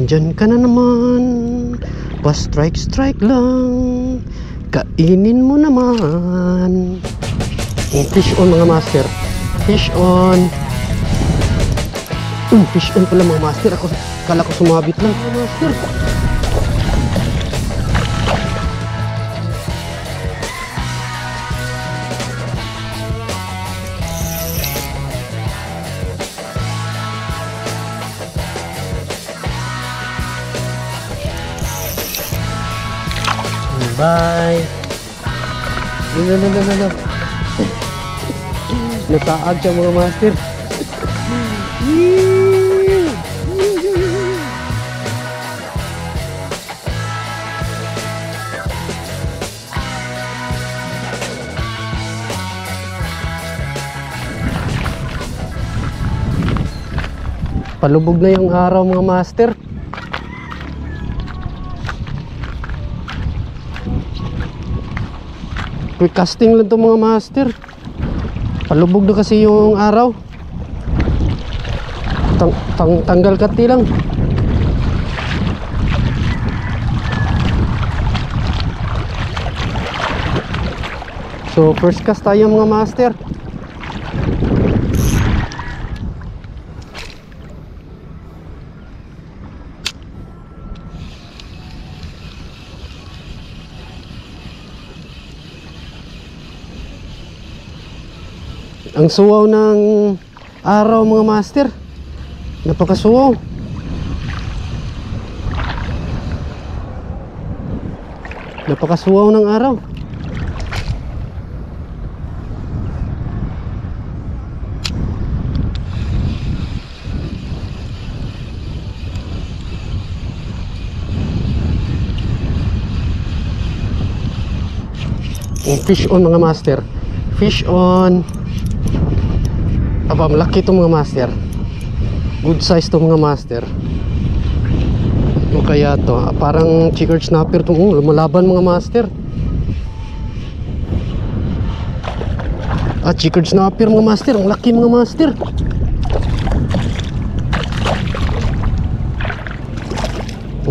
Nandyan ka na naman, pa-strike lang, kainin mo naman. Fish on mga master, fish on. Fish on pala mga master. Kala ko sumabit lang mga master. Bye. No. Nataag siya mga master. Palubog na yung araw mga master. Quick casting lang to mga master. Palubog na kasi yung araw. Tanggal kati lang. So first cast tayo mga master. Ang suwaw ng araw mga master. Napakasuwaw. Napakasuwaw ng araw. Fish on mga master. Fish on. Aba, malaki itong mga master. Good size itong mga master. O kaya to, parang checkered snapper itong lumalaban mga master. Checkered snapper mga master. Ang laki mga master.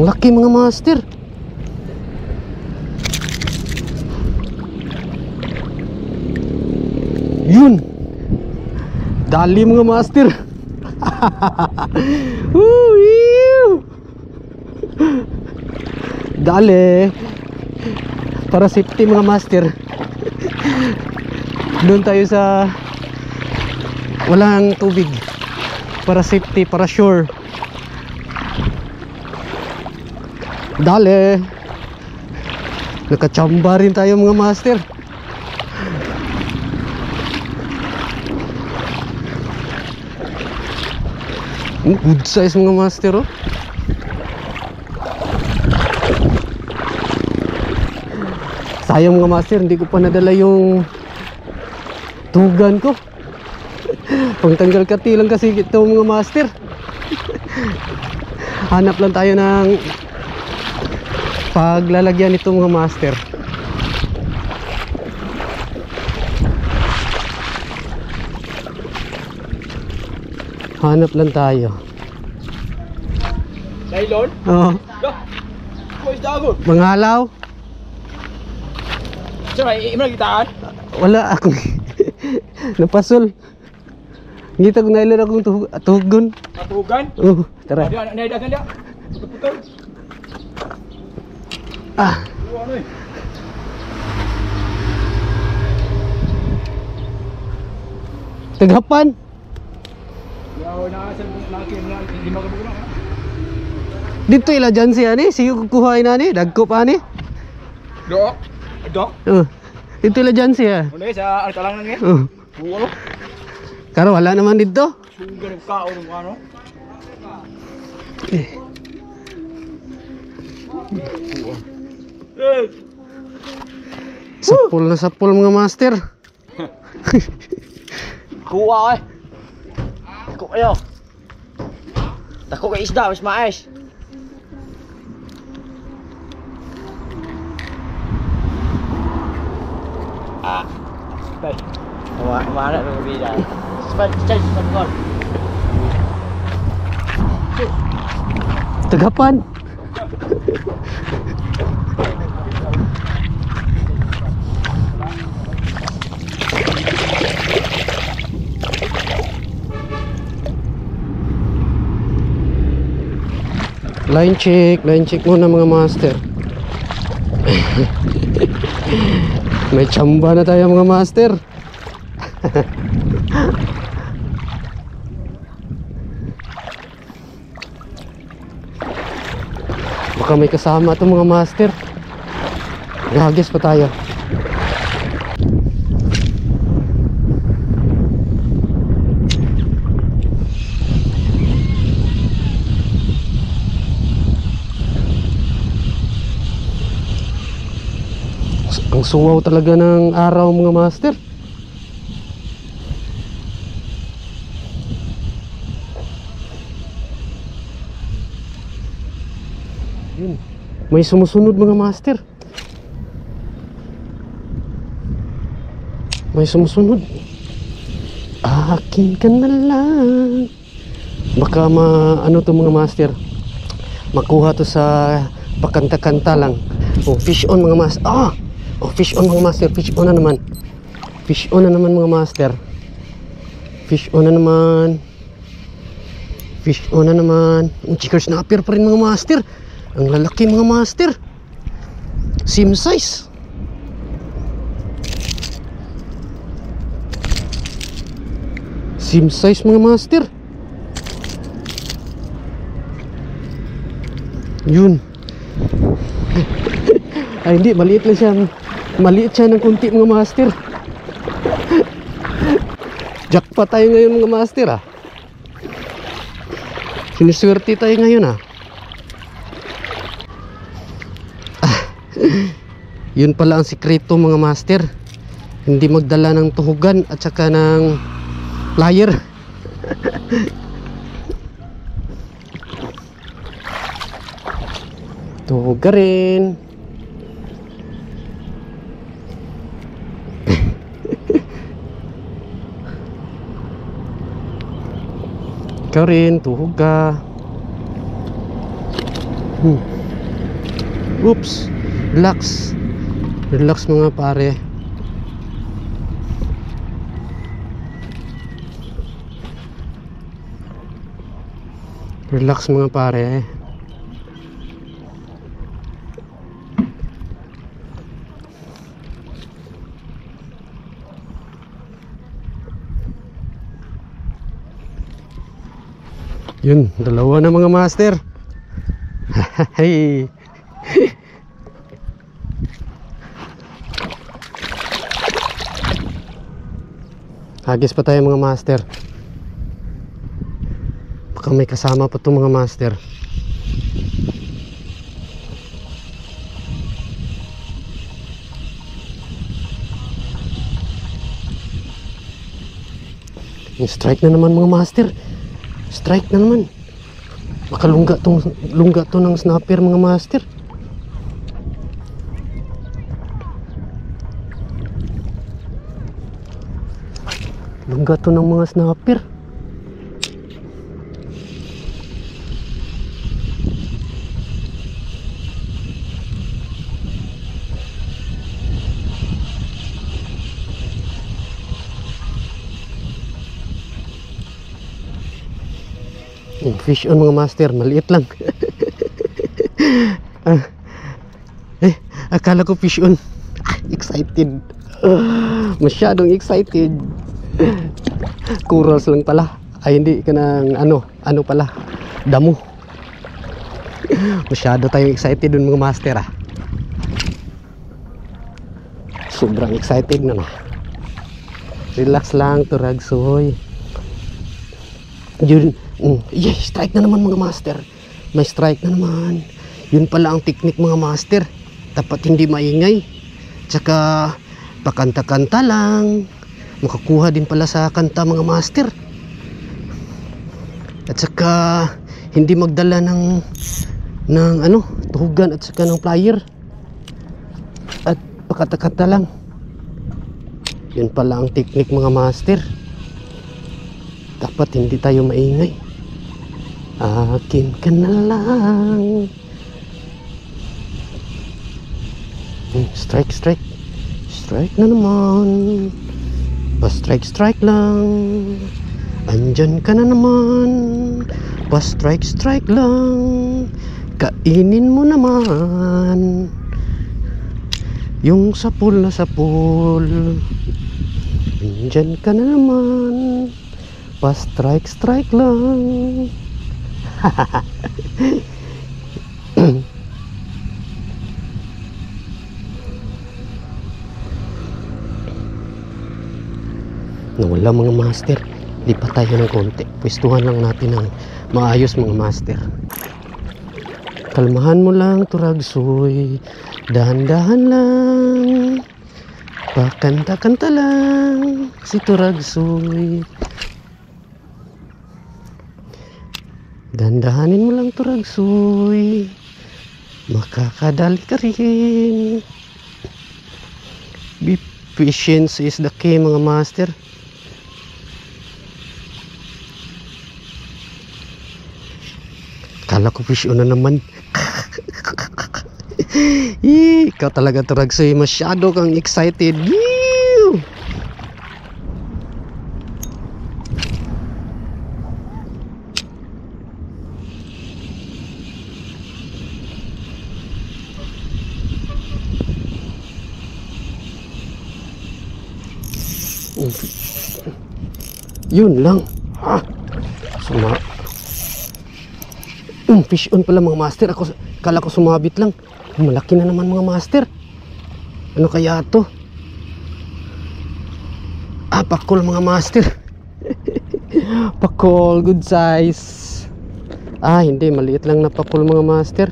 Ang laki mga master. Yun. Dali mga master. Dali. Para safety mga master. Doon tayo sa walang tubig. Para safety, para sure. Dali. Nakachamba rin tayo mga master. Good size mga master oh. Sayang mga master, hindi ko pa nadala yung tugan ko. Pangtanggal kati lang kasi ito mga master. Hanap lang tayo ng paglalagyan nito mga master. Hanap lang tayo. Nylon? Oo. Kung isda ako? Mangalaw? Sir, may gitaan? Wala akong napasol. Ngita ko nylon akong tugon. Tugan? Oo, tara. Naidagan dia. Putol-putol. Ano eh? Tagapan. Dito ila dyan siya ni, sige kukuhain na ni, dagko pa ni. Dok? Dok? Dito ila dyan siya. Ano sa talang lang eh? Buwalo? Karo wala naman dito. Sugar ng kao ng ano? Sapul na sapul mga master. Kuha eh. Tako kayo. Tako kay isda, mas maayos. Tay. Mana ng bida. Span gol. Tagapan. Line check muna mga master. May tsamba na tayo mga master. Baka may kasama itong mga master. Gagis pa tayo. Ang suwaw talaga ng araw mga master. Yun. May sumusunod mga master. May sumusunod. Akin ka na lang. Baka ano to mga master, makuha to sa pakanta-kanta lang. Oh, fish on mga master. Oh, fish on mga master. Fish on na naman. Fish on na naman mga master. Fish on na naman. Fish on na naman. Ang chickers na appear pa rin mga master. Ang lalaki mga master. Same size. Same size mga master. Yun. Ay hindi, maliit lang siya. Maliit siya ng kunti mga master. Jackpot tayo ngayon mga master ah. Sinuswerte tayo ngayon ah. Yun pala ang sikreto mga master. Hindi magdala ng tuhugan at saka ng plier. Tuhuga rin. Ikaw rin, tuhuga. Oops. Relax. Relax mga pare. Relax mga pare. Yun, dalawa na mga master. Hey. Hagis pa tayo mga master. Baka may kasama pa itong mga master. Yung strike na naman mga master. Strike na naman. Baka lungga to ng snapper mga master. Lungga to ng mga snapper. Fish on mga master, maliit lang. Akala ko fish on. Excited. Masyadong excited. Corals lang pala. Ay hindi ka ng ano pala, damo. Masyado tayong excited dun mga master ah. Sobrang excited na na. Relax lang to ragsoy. Yun. Yeah, strike na naman mga master. May strike na naman. Yun pala ang technique mga master. Dapat hindi maingay. Tsaka pakanta-kanta lang. Makakuha din pala sa kanta mga master. At saka hindi magdala ng tuhugan at saka ng plier. At pakanta-kanta lang. Yun pala ang technique mga master. Dapat hindi tayo maingay. Akin ka na lang. Strike, strike. Strike na naman. Pa-strike, strike lang. Andyan ka na naman. Pa-strike, strike lang. Kainin mo naman yung sapul na sapul. Andyan ka na naman. Pa-strike, strike lang. Nawala mga master. Lipat tayo ng konti. Pwestuhan lang natin ng maayos mga master. Kalmahan mo lang Turagsoy. Dahan-dahan lang. Pakanta-kanta lang si Turagsoy. Dahan-dahanin mo lang Turagsoy. Makakadali ka rin. Be patient is the key mga master. Kala ko fish on na naman. Ikaw talaga Turagsoy, masyado kang excited. Yew! Yun lang. Sama. Fish on pala mga master. Kala ko sumabit lang. Malaki na naman mga master. Ano kaya to? Pakol mga master. Pakol, good size. Hindi, maliit lang na pakol mga master.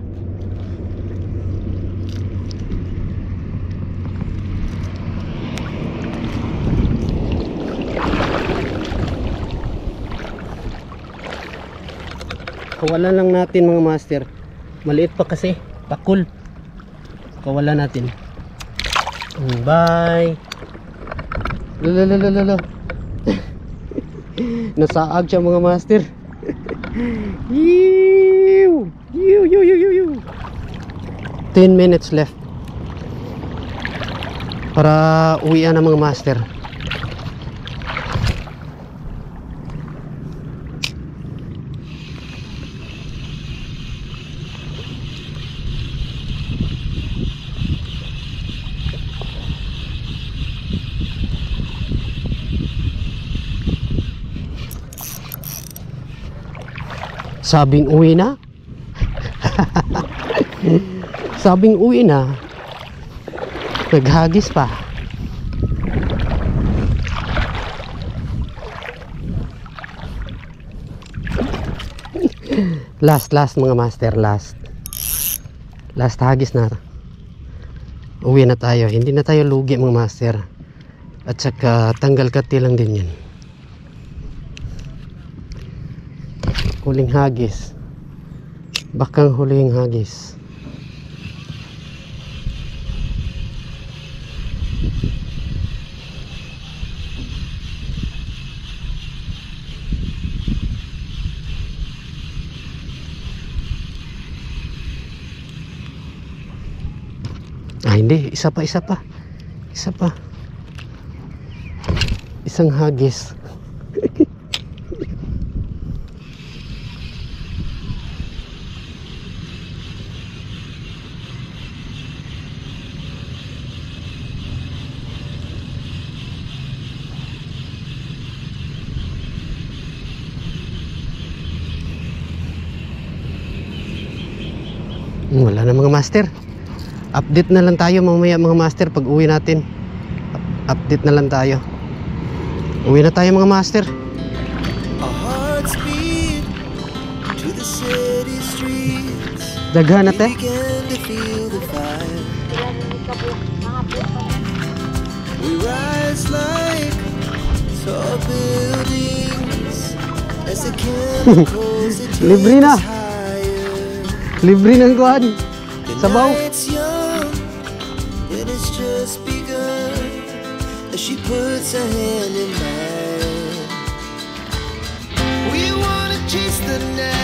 Kawalan lang natin mga master. Maliit pa kasi, pakul. Kawalan natin. Bye. Lala. Nasaag siya mga master. Yew. 10 minutes left para uwian na mga master. Sabing uwi na. Sabing uwi na. Naghagis pa. Last mga master, last hagis na. Uwi na tayo. Hindi na tayo lugi mga master. At saka tanggal kati lang din yan. Huling hagis. Bakang huling hagis. Hindi, isa pa. Isang hagis. Wala na mga master. Update na lang tayo mamaya mga master pag uwi natin. Update na lang tayo. Uwi na tayo mga master. Daghan na te. We rise like tall buildings as the chemicals libre na. Libre ng kuhan. Sabaw. She puts her hand in mine. We wanna chase the night.